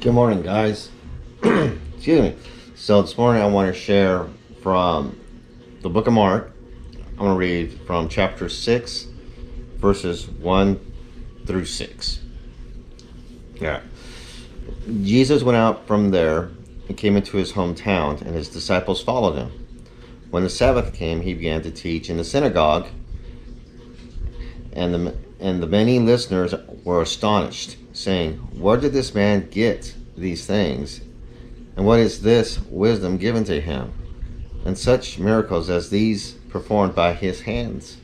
Good morning, guys. Excuse me. So this morning I want to share from the book of Mark. I'm going to read from chapter 6, verses 1 through 6. Yeah. Jesus went out from there and came into his hometown, and his disciples followed him. When the Sabbath came, he began to teach in the synagogue, and the many listeners were astonished, saying, "Where did this man get these things? And what is this wisdom given to him? And such miracles as these performed by his hands?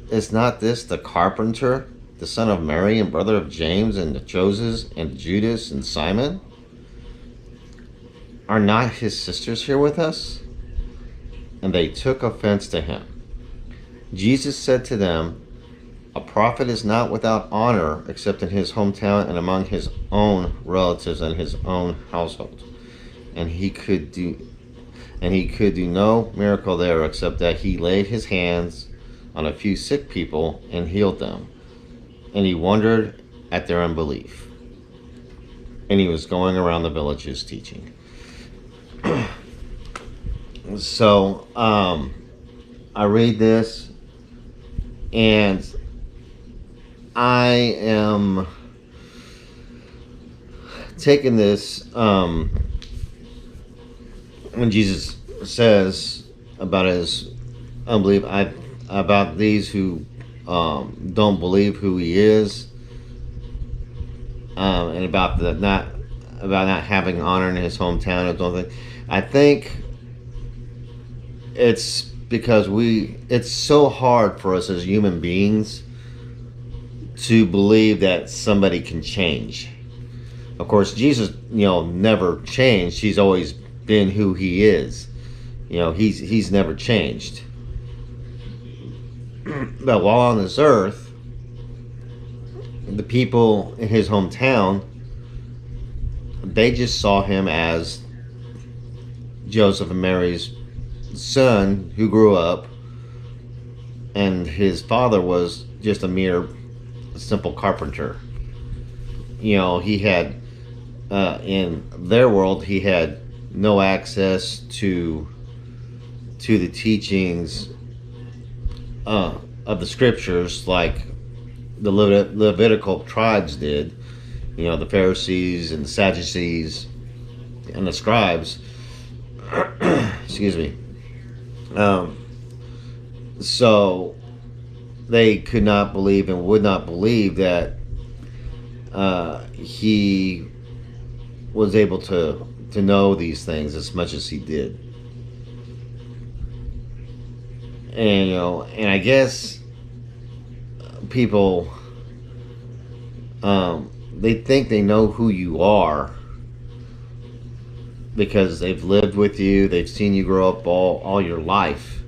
Is not this the carpenter, the son of Mary, and brother of James, and Joseph, and Judas, and Simon? Are not his sisters here with us?" And they took offense to him. Jesus said to them, "A prophet is not without honor except in his hometown and among his own relatives and his own household." And he could do no miracle there except that he laid his hands on a few sick people and healed them. And he wondered at their unbelief. And he was going around the villages teaching. So I read this, and I am taking this when Jesus says about his unbelief, about these who don't believe who he is, and about not having honor in his hometown. I think it's because it's so hard for us as human beings to believe that somebody can change. Of course, Jesus, never changed. He's always been who he is. He's never changed. But while on this earth, the people in his hometown, they just saw him as Joseph and Mary's son who grew up, and his father was just a mere simple carpenter. He had in their world, he had no access to the teachings of the scriptures like the Levitical tribes did. The Pharisees and the Sadducees and the scribes. Excuse me. So they could not believe and would not believe that he was able to know these things as much as he did. And I guess people, they think they know who you are because they've lived with you, they've seen you grow up all your life.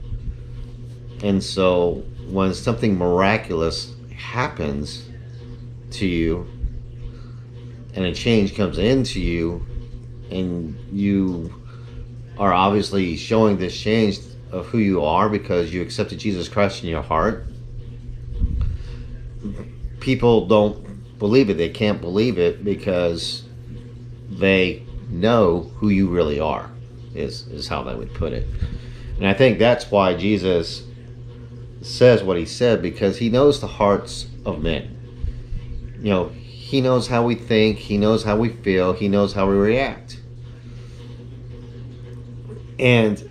And so when something miraculous happens to you and a change comes into you, and you are obviously showing this change of who you are because you accepted Jesus Christ in your heart, people don't believe it. They can't believe it because they know who you really are, is how they would put it. And I think that's why Jesus says what he said, because he knows the hearts of men. He knows how we think, he knows how we feel, he knows how we react. And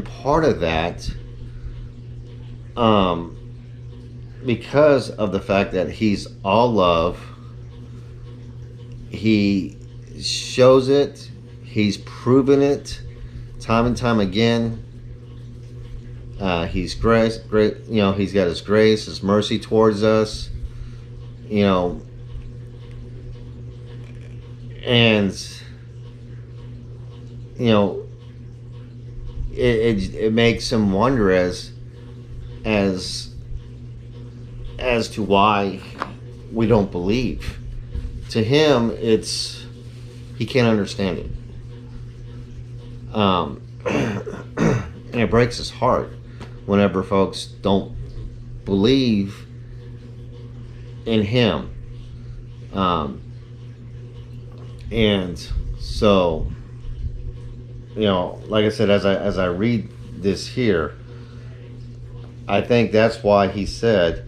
part of that, because of the fact that he's all love, he shows it, he's proven it time and time again. He's great, he's got his grace, his mercy towards us, and it makes him wonder as to why we don't believe. To him, he can't understand it, and it breaks his heart whenever folks don't believe in him. And so, like I said, as I read this here, I think that's why he said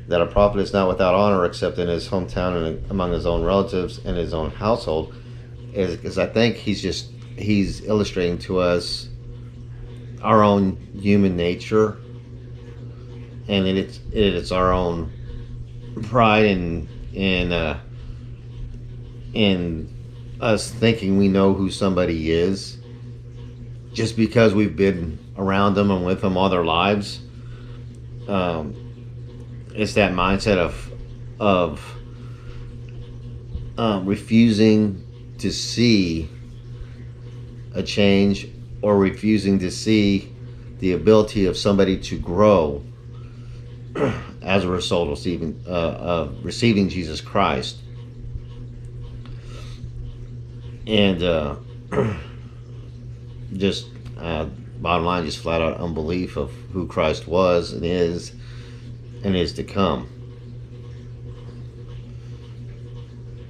that a prophet is not without honor except in his hometown and among his own relatives and his own household, is I think he's illustrating to us our own human nature, and it's our own pride in us thinking we know who somebody is just because we've been around them and with them all their lives. It's that mindset of refusing to see a change, or refusing to see the ability of somebody to grow as a result of receiving Jesus Christ. And just bottom line, just flat out unbelief of who Christ was and is to come.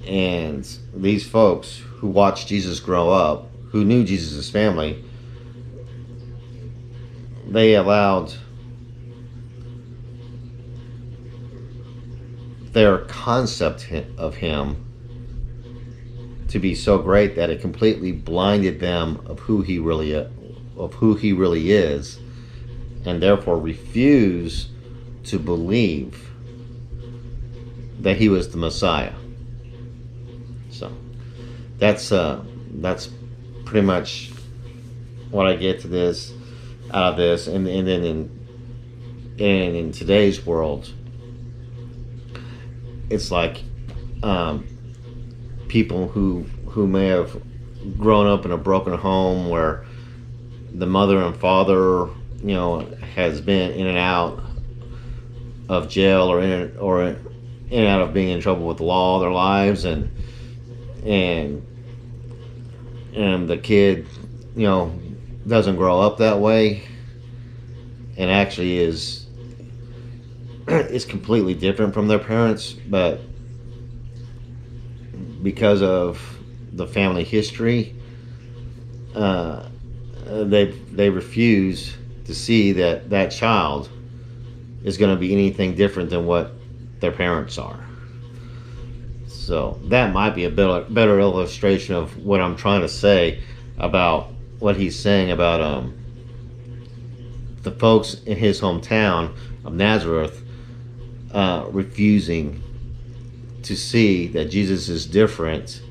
And these folks who watched Jesus grow up, who knew Jesus' family, they allowed their concept of him to be so great that it completely blinded them of who he really is, and therefore refuse to believe that he was the Messiah. So that's pretty much what I get out of this, and then in today's world, it's like people who may have grown up in a broken home where the mother and father, has been in and out of jail, or in and out of being in trouble with the law all their lives, and the kid, doesn't grow up that way, and actually is completely different from their parents, but because of the family history, they refuse to see that child is going to be anything different than what their parents are. So that might be a better illustration of what I'm trying to say about what he's saying about the folks in his hometown of Nazareth refusing to see that Jesus is different,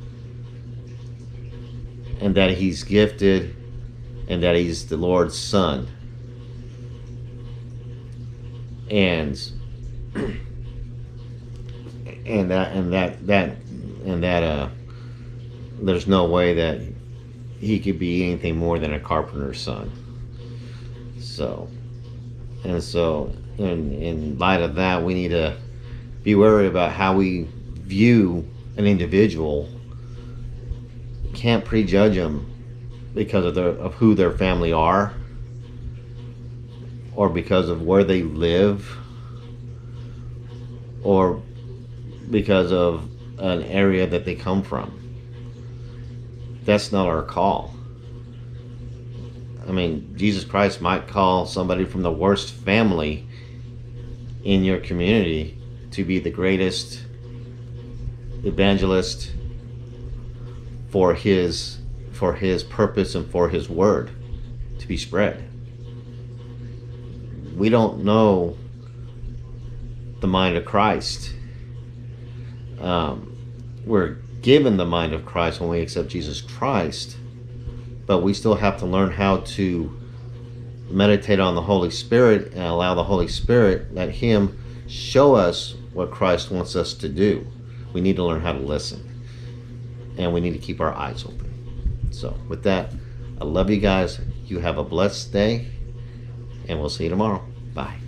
and that he's gifted, and that he's the Lord's son. And that there's no way that he could be anything more than a carpenter's son. So in light of that, we need to be wary about how we view an individual. Can't prejudge them because of who their family are, or because of where they live, or because of an area that they come from. That's not our call. I mean, Jesus Christ might call somebody from the worst family in your community to be the greatest evangelist for his purpose and for his word to be spread. We don't know the mind of Christ. We're given the mind of Christ when we accept Jesus Christ, but we still have to learn how to meditate on the Holy Spirit and allow the Holy Spirit, let him show us what Christ wants us to do. We need to learn how to listen, and we need to keep our eyes open. So with that, I love you guys. You have a blessed day, and we'll see you tomorrow. Bye.